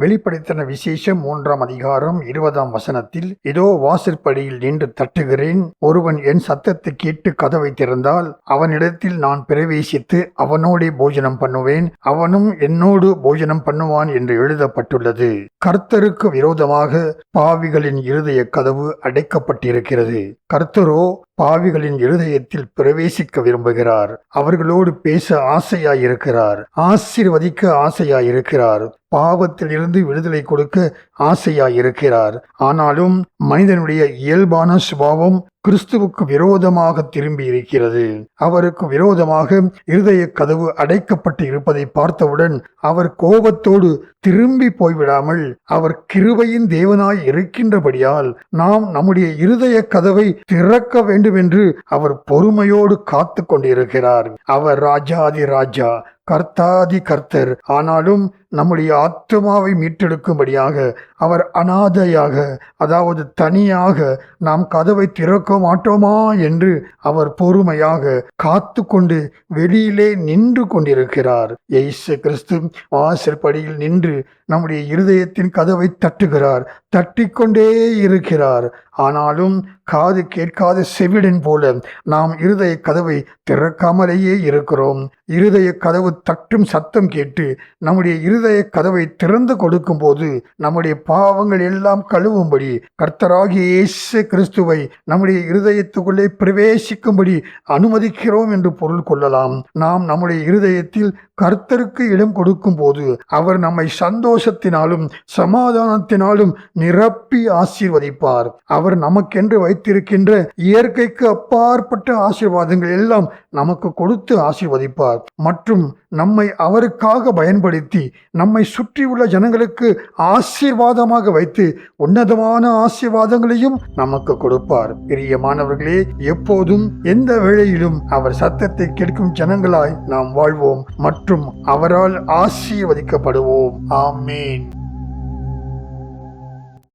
வெளிப்படுத்தின விசேஷம் 3ஆம் அதிகாரம் 20ஆம் வசனத்தில், இதோ வாசற்படியில் நின்று தட்டுகிறேன். ஒருவன் என் சத்தத்தை கேட்டு கதவை திறந்தால் அவனிடத்தில் நான் பிரவேசித்து அவனோடே போஜனம் பண்ணுவேன், அவனும் என்னோடு போஜனம் பண்ணுவான் என்று எழுதப்பட்டுள்ளது. கர்த்தருக்கு விரோதமாக பாவிகளின் இருதய கதவு அடைக்கப்பட்டிருக்கிறது. கர்த்தரோ பாவிகளின் இருதயத்தில் பிரவேசிக்க விரும்புகிறார். அவர்களோடு பேச ஆசையாயிருக்கிறார். ஆசீர்வதிக்க ஆசையாயிருக்கிறார். பாவத்தில் இருந்து விடுதலை கொடுக்க ஆசையாயிருக்கிறார். ஆனாலும் மனிதனுடைய இயல்பான சுபாவம் கிறிஸ்துவுக்கு விரோதமாக திரும்பி இருக்கிறது. அவருக்கு விரோதமாக இருதய கதவு அடைக்கப்பட்டு இருப்பதை பார்த்தவுடன் அவர் கோபத்தோடு திரும்பி போய்விடாமல், அவர் கிருபையின் தேவனாய் இருக்கின்றபடியால் நாம் நம்முடைய இருதய கதவை திறக்க வேண்டும் என்று அவர் பொறுமையோடு காத்து கொண்டிருக்கிறார். அவர் ராஜாதி ராஜா, கர்த்தாதி கர்த்தர். ஆனாலும் நம்முடைய ஆத்துமாவை மீட்டெடுக்கும்படியாக அவர் அனாதையாக, அதாவது தனியாக நாம் கதவை திறக்க மாட்டோமா என்று அவர் பொறுமையாக காத்து கொண்டு வெளியிலே நின்று கொண்டிருக்கிறார். இயேசு கிறிஸ்து வாசற்படியில் நின்று நம்முடைய இருதயத்தின் கதவை தட்டுகிறார், தட்டிக்கொண்டே இருக்கிறார். ஆனாலும் காது கேட்காத செவிடன் போல நாம் இருதய கதவை திறக்காமலேயே இருக்கிறோம். இருதய கதவு தட்டும் சத்தம் கேட்டு நம்முடைய இருதய கதவை திறந்து கொடுக்கும் போது நம்முடைய பாவங்கள் எல்லாம் கழுவும்படி கர்த்தராகிய இயேசு கிறிஸ்துவை நம்முடைய இருதயத்துக்குள்ளே பிரவேசிக்கும்படி அனுமதிக்கிறோம் என்று பொருள் கொள்ளலாம். நாம் நம்முடைய இருதயத்தில் கர்த்தருக்கு இடம் கொடுக்கும் போது அவர் நம்மை சந்தோஷத்தினாலும் சமாதானத்தினாலும் நிரப்பி ஆசீர்வதிப்பார். அவர் நமக்கென்று வைத்திருக்கின்ற இயற்கைக்கு அப்பாற்பட்ட ஆசீர்வாதங்கள் எல்லாம் நமக்கு கொடுத்து ஆசீர்வதிப்பார். மற்றும் நம்மை அவருக்காக பயன்படுத்தி நம்மை சுற்றியுள்ள ஜனங்களுக்கு ஆசீர்வாதமாக வைத்து உன்னதமான ஆசீர்வாதங்களையும் நமக்கு கொடுப்பார். பிரியமானவர்களே, எப்போதும் எந்த வேளையிலும் அவர் சத்தத்தை கேட்கும் ஜனங்களாய் நாம் வாழ்வோம் மற்றும் அவரால் ஆசீர்வதிக்கப்படுவோம். ஆமேன்.